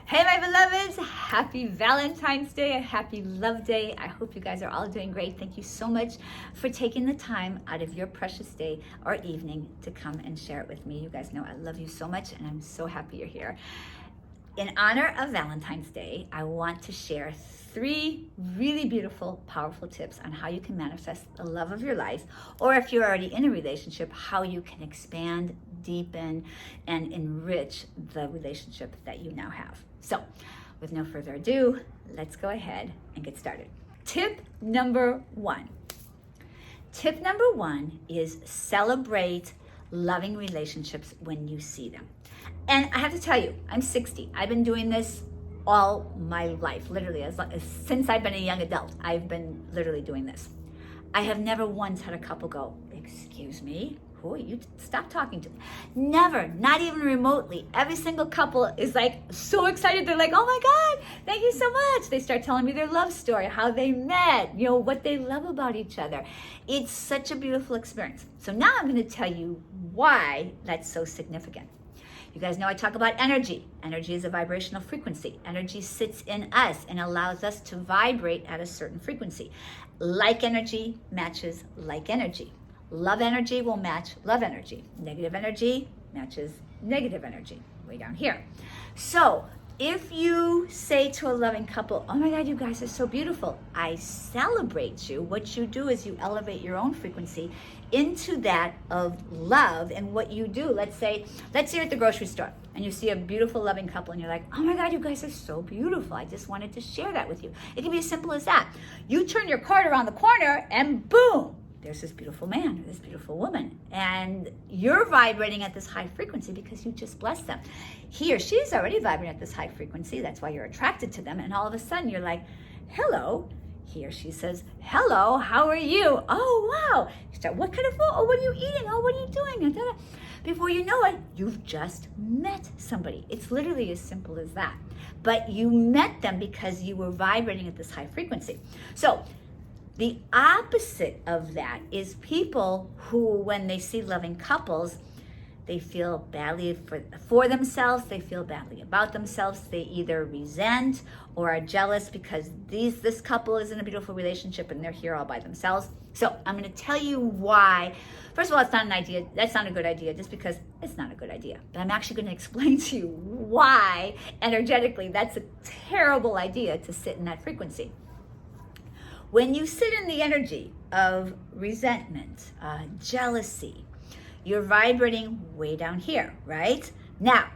Hey my beloveds, happy Valentine's Day, a happy love day. I hope you guys are all doing great. Thank you so much for taking the time out of your precious day or evening to come and share it with me. You guys know I love you so much and I'm so happy you're here. In honor of Valentine's Day, I want to share 3 really beautiful, powerful tips on how you can manifest the love of your life, or if you're already in a relationship, how you can expand, deepen, and enrich the relationship that you now have. So, with no further ado, let's go ahead and get started. Tip number 1. Tip number 1 is celebrate loving relationships when you see them. And I have to tell you, I'm 60. I've been doing this all my life, literally, since I've been a young adult. I've been literally doing this. I have never once had a couple go, "Excuse me, who are you? Stop talking to me." Never, not even remotely. Every single couple is like so excited. They're like, "Oh my God, thank you so much." They start telling me their love story, how they met, what they love about each other. It's such a beautiful experience. So now I'm going to tell you why that's so significant. You guys know I talk about energy. Energy is a vibrational frequency. Energy sits in us and allows us to vibrate at a certain frequency. Like energy matches like energy. Love energy will match love energy. Negative energy matches negative energy, way down here. So if you say to a loving couple, "Oh my God, you guys are so beautiful," I celebrate you. What you do is you elevate your own frequency into that of love. And what you do, let's say you're at the grocery store and you see a beautiful loving couple and you're like, "Oh my God, you guys are so beautiful. I just wanted to share that with you." It can be as simple as that. You turn your cart around the corner and boom, there's this beautiful man or this beautiful woman, and you're vibrating at this high frequency because you just blessed them. He or she's already vibrating at this high frequency. That's why you're attracted to them. And all of a sudden you're like, "Hello." He or she says, "Hello, how are you?" "Oh, wow." You start, "What kind of food? Oh, what are you eating? Oh, what are you doing?" And da-da. Before you know it, you've just met somebody. It's literally as simple as that. But you met them because you were vibrating at this high frequency. So the opposite of that is people who, when they see loving couples, they feel badly for themselves, they feel badly about themselves, they either resent or are jealous because this couple is in a beautiful relationship and they're here all by themselves. So I'm going to tell you why. First of all, it's not an idea. That's not a good idea just because it's not a good idea. But I'm actually going to explain to you why energetically that's a terrible idea to sit in that frequency. When you sit in the energy of resentment, jealousy, you're vibrating way down here, right? Now,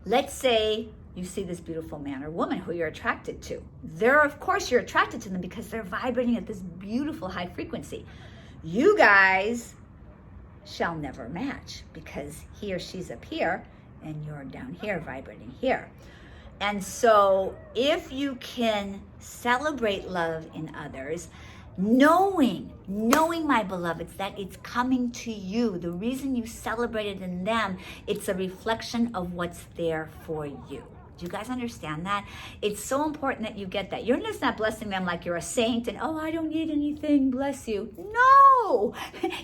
let's say you see this beautiful man or woman who you're attracted to. Of course, you're attracted to them because they're vibrating at this beautiful high frequency. You guys shall never match because he or she's up here and you're down here vibrating here. And so if you can celebrate love in others, knowing my beloveds that it's coming to you, the reason you celebrate it in them, it's a reflection of what's there for you. Do you guys understand that? It's so important that you get that. You're just not blessing them like you're a saint and, "Oh, I don't need anything, bless you." No!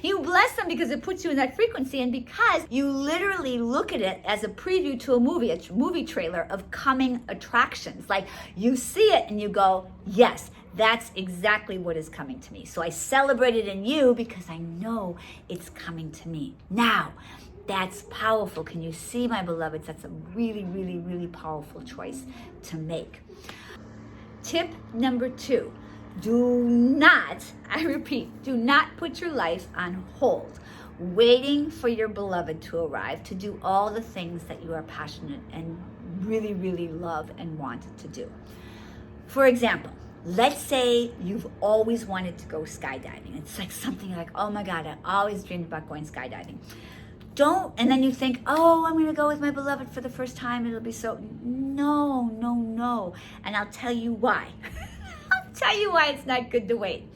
You bless them because it puts you in that frequency and because you literally look at it as a preview to a movie trailer of coming attractions. Like you see it and you go, "Yes, that's exactly what is coming to me." So I celebrate it in you because I know it's coming to me. Now, that's powerful. Can you see, my beloveds? That's a really, really, really powerful choice to make. Tip number 2, do not, I repeat, do not put your life on hold, waiting for your beloved to arrive to do all the things that you are passionate and really, really love and want to do. For example, let's say you've always wanted to go skydiving. It's like something like, "Oh my God, I always dreamed about going skydiving." And then you think, "Oh, I'm going to go with my beloved for the first time. It'll be so..." No. And I'll tell you why. I'll tell you why it's not good to wait.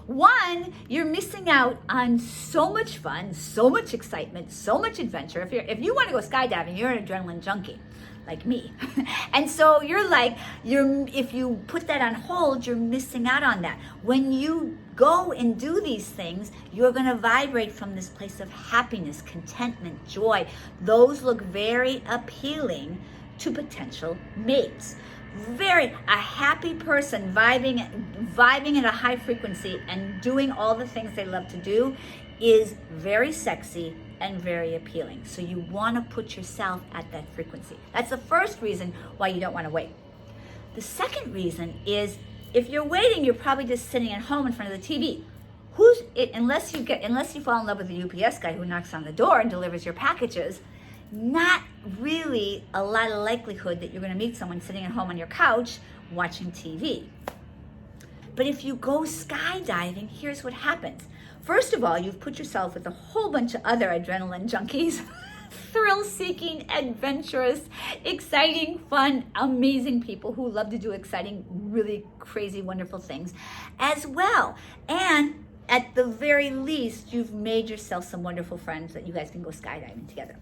1, you're missing out on so much fun, so much excitement, so much adventure. If you want to go skydiving, you're an adrenaline junkie. Like me. And so if you put that on hold, you're missing out on that. When you go and do these things, you're going to vibrate from this place of happiness, contentment, joy. Those look very appealing to potential mates. A happy person vibing at a high frequency and doing all the things they love to do is very sexy and very appealing. So you want to put yourself at that frequency. That's the first reason why you don't want to wait. The second reason is if you're waiting, you're probably just sitting at home in front of the TV. Unless you fall in love with the UPS guy who knocks on the door and delivers your packages, not really a lot of likelihood that you're going to meet someone sitting at home on your couch watching TV. But if you go skydiving, here's what happens. First of all, you've put yourself with a whole bunch of other adrenaline junkies, thrill-seeking, adventurous, exciting, fun, amazing people who love to do exciting, really crazy, wonderful things as well. And at the very least, you've made yourself some wonderful friends that you guys can go skydiving together.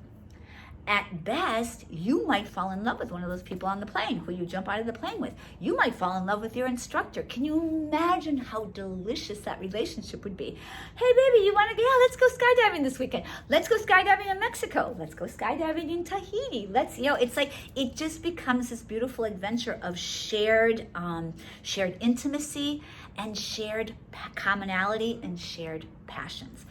At best, you might fall in love with one of those people on the plane who you jump out of the plane with. You might fall in love with your instructor. Can you imagine how delicious that relationship would be? Hey, baby, you want to go? Yeah, let's go skydiving this weekend. Let's go skydiving in Mexico. Let's go skydiving in Tahiti. It's like it just becomes this beautiful adventure of shared intimacy and shared commonality and shared passions.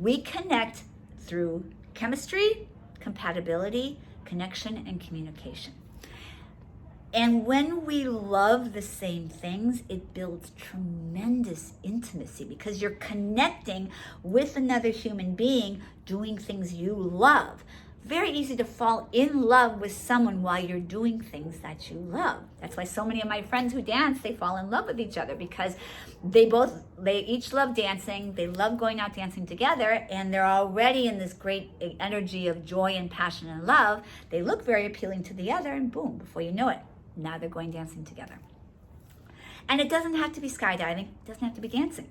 We connect through chemistry, compatibility, connection, and communication. And when we love the same things, it builds tremendous intimacy because you're connecting with another human being doing things you love. Very easy to fall in love with someone while you're doing things that you love. That's why so many of my friends who dance, they fall in love with each other because they each love dancing, they love going out dancing together, and they're already in this great energy of joy and passion and love. They look very appealing to the other, and boom, before you know it, now they're going dancing together. And it doesn't have to be skydiving, it doesn't have to be dancing.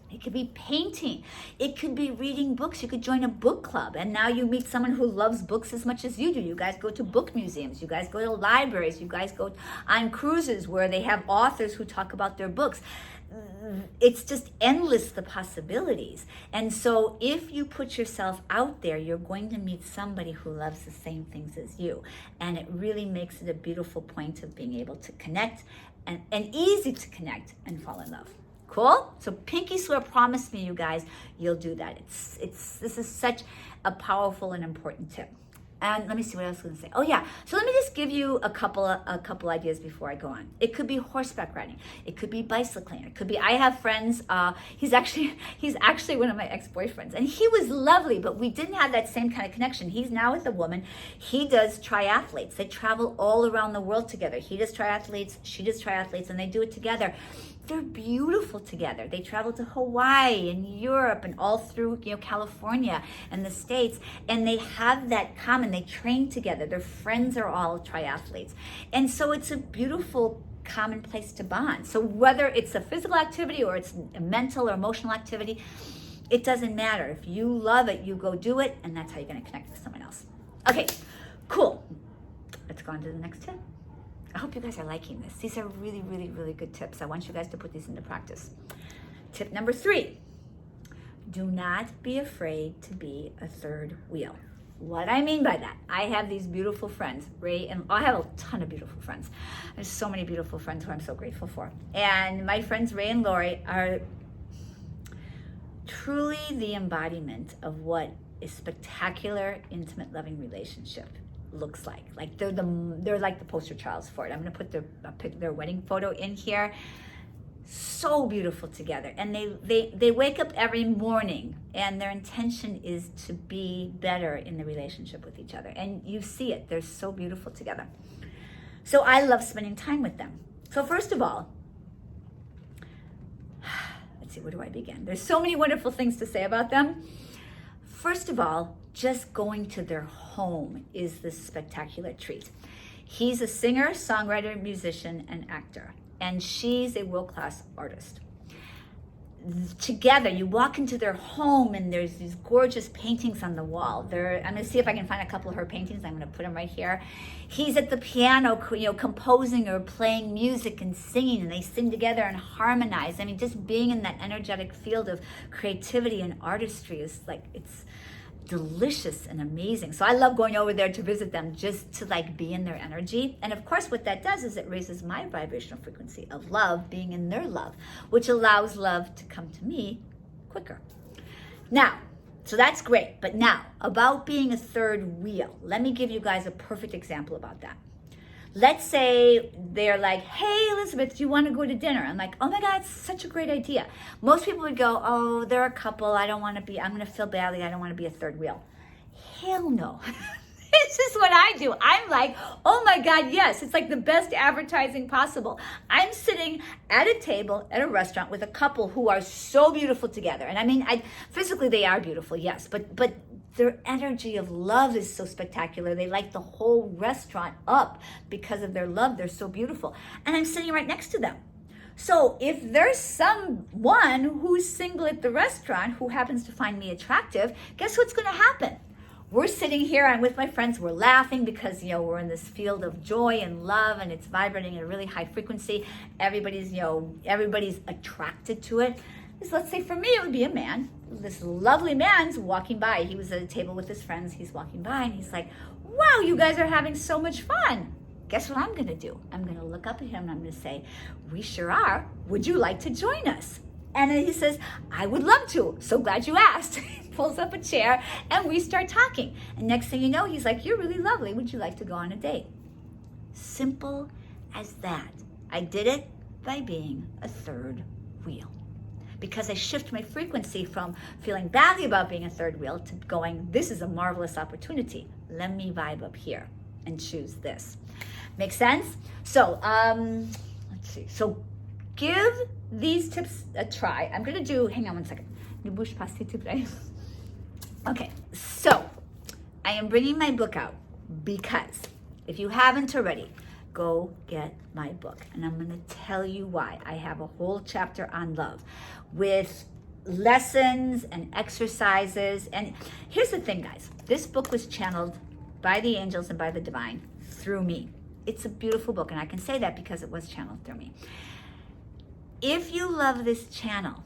It could be painting. It could be reading books. You could join a book club. And now you meet someone who loves books as much as you do. You guys go to book museums. You guys go to libraries. You guys go on cruises where they have authors who talk about their books. It's just endless, the possibilities. And so if you put yourself out there, you're going to meet somebody who loves the same things as you. And it really makes it a beautiful point of being able to connect and easy to connect and fall in love. Cool? So pinky swear, promise me, you guys, you'll do that. This is such a powerful and important tip. And let me see what else I was going to say. Oh yeah, so let me just give you a couple ideas before I go on. It could be horseback riding. It could be bicycling. It could be. I have friends. He's actually one of my ex-boyfriends, and he was lovely, but we didn't have that same kind of connection. He's now with a woman. He does triathletes. They travel all around the world together. He does triathletes. She does triathletes, and they do it together. They're beautiful together. They travel to Hawaii and Europe and all through California and the States, and they have that common. They train together. Their friends are all triathletes, and so it's a beautiful common place to bond. So whether it's a physical activity or it's a mental or emotional activity, it doesn't matter. If you love it, you go do it, and that's how you're going to connect with someone else. Okay, cool. Let's go on to the next tip. I hope you guys are liking this. These are really, really, really good tips. I want you guys to put these into practice. Tip number 3, do not be afraid to be a third wheel. What I mean by that, I have these beautiful friends, Ray, and I have a ton of beautiful friends. There's so many beautiful friends who I'm so grateful for. And my friends Ray and Lori are truly the embodiment of what a spectacular, intimate, loving relationship looks like. Like they're like the poster childs for it. I'm going to put their wedding photo in here. So beautiful together, and they wake up every morning, and their intention is to be better in the relationship with each other. And you see it; they're so beautiful together. So I love spending time with them. So first of all, let's see, where do I begin? There's so many wonderful things to say about them. First of all, just going to their home is this spectacular treat. He's a singer, songwriter, musician, and actor, and she's a world-class artist. Together, you walk into their home, and there's these gorgeous paintings on the wall. I'm going to see if I can find a couple of her paintings. I'm going to put them right here. He's at the piano, composing or playing music and singing, and they sing together and harmonize. I mean, just being in that energetic field of creativity and artistry is like, delicious and amazing. So I love going over there to visit them, just to like be in their energy. And of course, what that does is it raises my vibrational frequency of love, being in their love, which allows love to come to me quicker. Now, so that's great. But now, about being a third wheel, let me give you guys a perfect example about that. Let's say they're like, hey, Elizabeth, do you want to go to dinner? I'm like, oh my God, it's such a great idea. Most people would go, oh, they're a couple. I'm going to feel badly. I don't want to be a third wheel. Hell no. This is what I do. I'm like, oh my God, yes. It's like the best advertising possible. I'm sitting at a table at a restaurant with a couple who are so beautiful together. And I mean, physically they are beautiful, yes, but their energy of love is so spectacular. They light the whole restaurant up because of their love. They're so beautiful. And I'm sitting right next to them. So if there's someone who's single at the restaurant who happens to find me attractive, guess what's going to happen? We're sitting here, I'm with my friends, we're laughing because, we're in this field of joy and love, and it's vibrating at a really high frequency. Everybody's attracted to it. Let's say for me, it would be a man. This lovely man's walking by. He was at a table with his friends. He's walking by and he's like, wow, you guys are having so much fun. Guess what I'm going to do? I'm going to look up at him and I'm going to say, we sure are. Would you like to join us? And then he says, I would love to. So glad you asked. He pulls up a chair and we start talking. And next thing you know, he's like, you're really lovely. Would you like to go on a date? Simple as that. I did it by being a third wheel. Because I shift my frequency from feeling badly about being a third wheel to going, this is a marvelous opportunity. Let me vibe up here and choose this. Make sense? So, let's see. So give these tips a try. I'm going to do, hang on one second. Okay, so I am bringing my book out because if you haven't already, go get my book. And I'm going to tell you why. I have a whole chapter on love with lessons and exercises. And here's the thing, guys. This book was channeled by the angels and by the divine through me. It's a beautiful book, and I can say that because it was channeled through me. If you love this channel,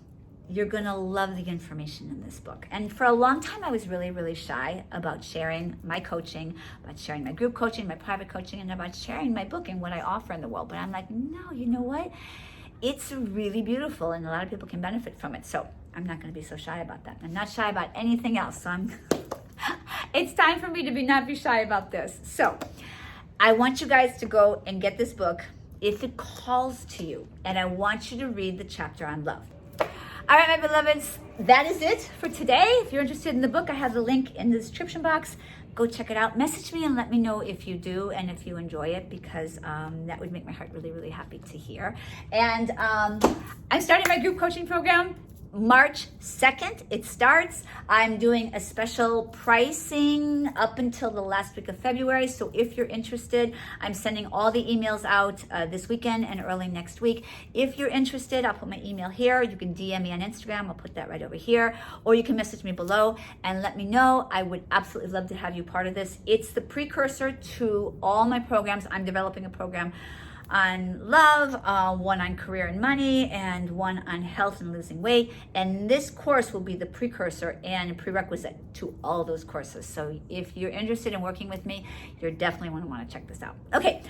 you're going to love the information in this book. And for a long time, I was really, really shy about sharing my coaching, about sharing my group coaching, my private coaching, and about sharing my book and what I offer in the world. But I'm like, no, you know what? It's really beautiful, and a lot of people can benefit from it. So I'm not going to be so shy about that. I'm not shy about anything else. So it's time for me to not be shy about this. So I want you guys to go and get this book if it calls to you. And I want you to read the chapter on love. All right, my beloveds, that is it for today. If you're interested in the book, I have the link in the description box. Go check it out. Message me and let me know if you do and if you enjoy it, because that would make my heart really, really happy to hear. And I'm starting my group coaching program March 2nd. It starts. I'm doing a special pricing up until the last week of February. So if you're interested, I'm sending all the emails out this weekend and early next week. If you're interested, I'll put my email here. You can DM me on Instagram. I'll put that right over here. Or you can message me below and let me know. I would absolutely love to have you part of this. It's the precursor to all my programs. I'm developing a program on love, one on career and money, and one on health and losing weight. And this course will be the precursor and prerequisite to all those courses. So if you're interested in working with me, you're definitely going to want to check this out. Okay,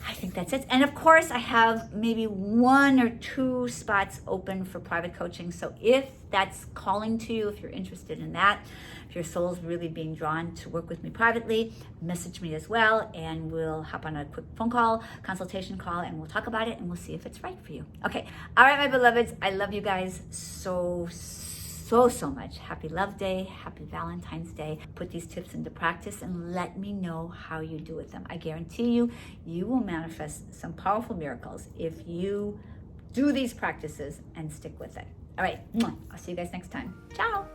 I think that's it. And of course, I have maybe 1 or 2 spots open for private coaching. So if that's calling to you, if you're interested in that, if your soul's really being drawn to work with me privately, message me as well, and we'll hop on a quick phone call, consultation call, and we'll talk about it, and we'll see if it's right for you. Okay. All right, my beloveds. I love you guys so much. Happy Love Day. Happy Valentine's Day. Put these tips into practice and let me know how you do with them. I guarantee you, you will manifest some powerful miracles if you do these practices and stick with it. All right. I'll see you guys next time. Ciao.